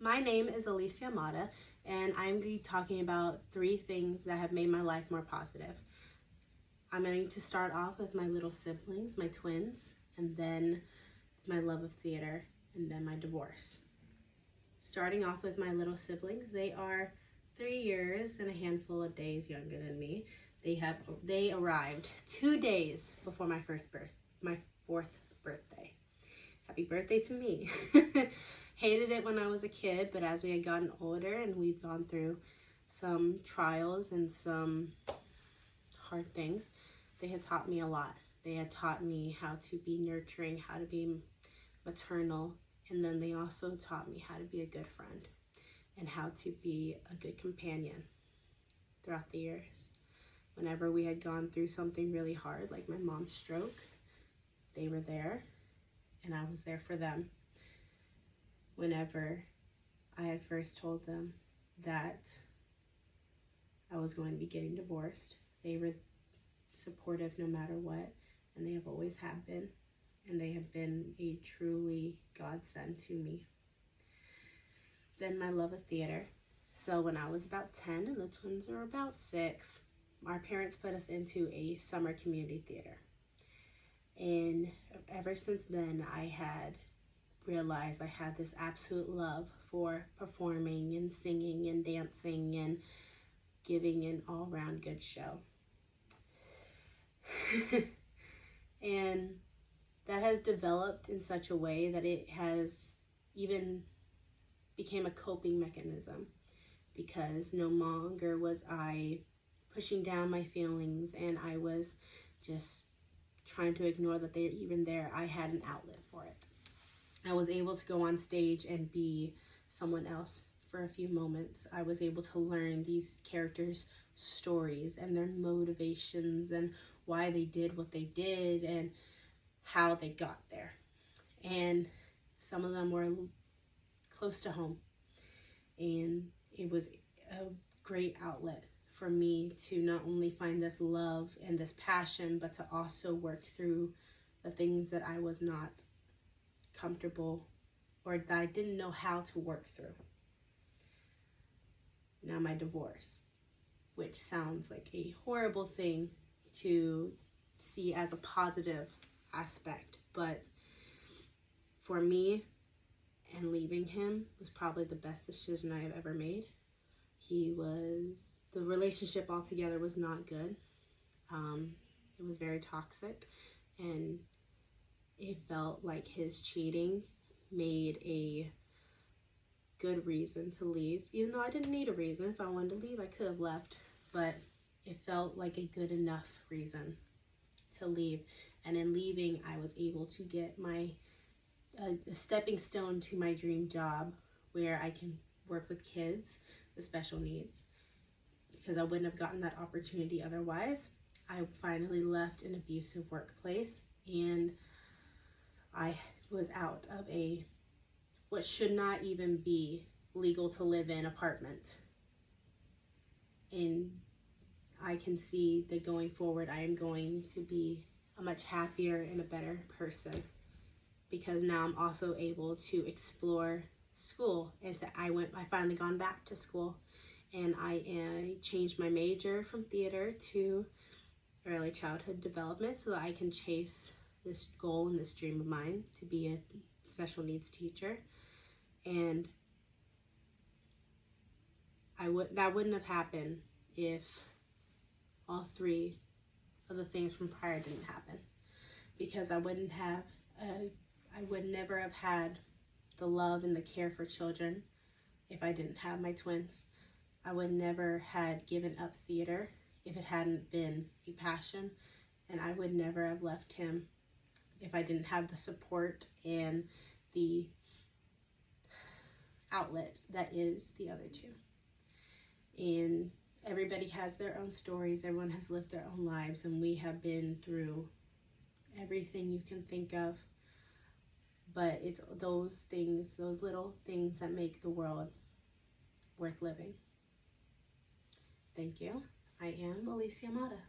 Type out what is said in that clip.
My name is Alicia Amata, and I'm going to be talking about 3 things that have made my life more positive. I'm going to start off with my little siblings, my twins, and then my love of theater, and then my divorce. Starting off with my little siblings, they are 3 years and a handful of days younger than me. They arrived 2 days before my 4th birthday. Happy birthday to me. Hated it when I was a kid, but as we had gotten older and we've gone through some trials and some hard things, they had taught me a lot. They had taught me how to be nurturing, how to be maternal, and then they also taught me how to be a good friend and how to be a good companion throughout the years. Whenever we had gone through something really hard, like my mom's stroke, they were there and I was there for them. Whenever I had first told them that I was going to be getting divorced, they were supportive no matter what, and they have always have been, and they have been a truly godsend to me. Then my love of theater. So when I was about 10 and the twins were about 6, our parents put us into a summer community theater. And ever since then, I had realized I had this absolute love for performing and singing and dancing and giving an all-around good show. And that has developed in such a way that it has even became a coping mechanism, because no longer was I pushing down my feelings and I was just trying to ignore that they're even there. I had an outlet for it. I was able to go on stage and be someone else for a few moments. I was able to learn these characters' stories and their motivations and why they did what they did and how they got there. And some of them were close to home. And it was a great outlet for me to not only find this love and this passion, but to also work through the things that I was not comfortable or that I didn't know how to work through. Now my divorce, which sounds like a horrible thing to see as a positive aspect, but for me, and leaving him was probably the best decision I have ever made. The relationship altogether was not good. It was very toxic, and it felt like his cheating made a good reason to leave, even though I didn't need a reason. If I wanted to leave, I could have left, but it felt like a good enough reason to leave. And in leaving, I was able to get a stepping stone to my dream job, where I can work with kids with special needs, because I wouldn't have gotten that opportunity otherwise. I finally left an abusive workplace, and I was out of what should not even be legal to live in apartment. And I can see that going forward, I am going to be a much happier and a better person, because now I'm also able to explore school. And I finally gone back to school, and I changed my major from theater to early childhood development so that I can chase this goal and this dream of mine to be a special needs teacher. And that wouldn't have happened if all 3 of the things from prior didn't happen, because I would never have had the love and the care for children if I didn't have my twins. I would never had given up theater if it hadn't been a passion, and I would never have left him if I didn't have the support and the outlet that is the other 2. And everybody has their own stories, everyone has lived their own lives, and we have been through everything you can think of. But it's those things, those little things, that make the world worth living. Thank you. I am Alicia Amata.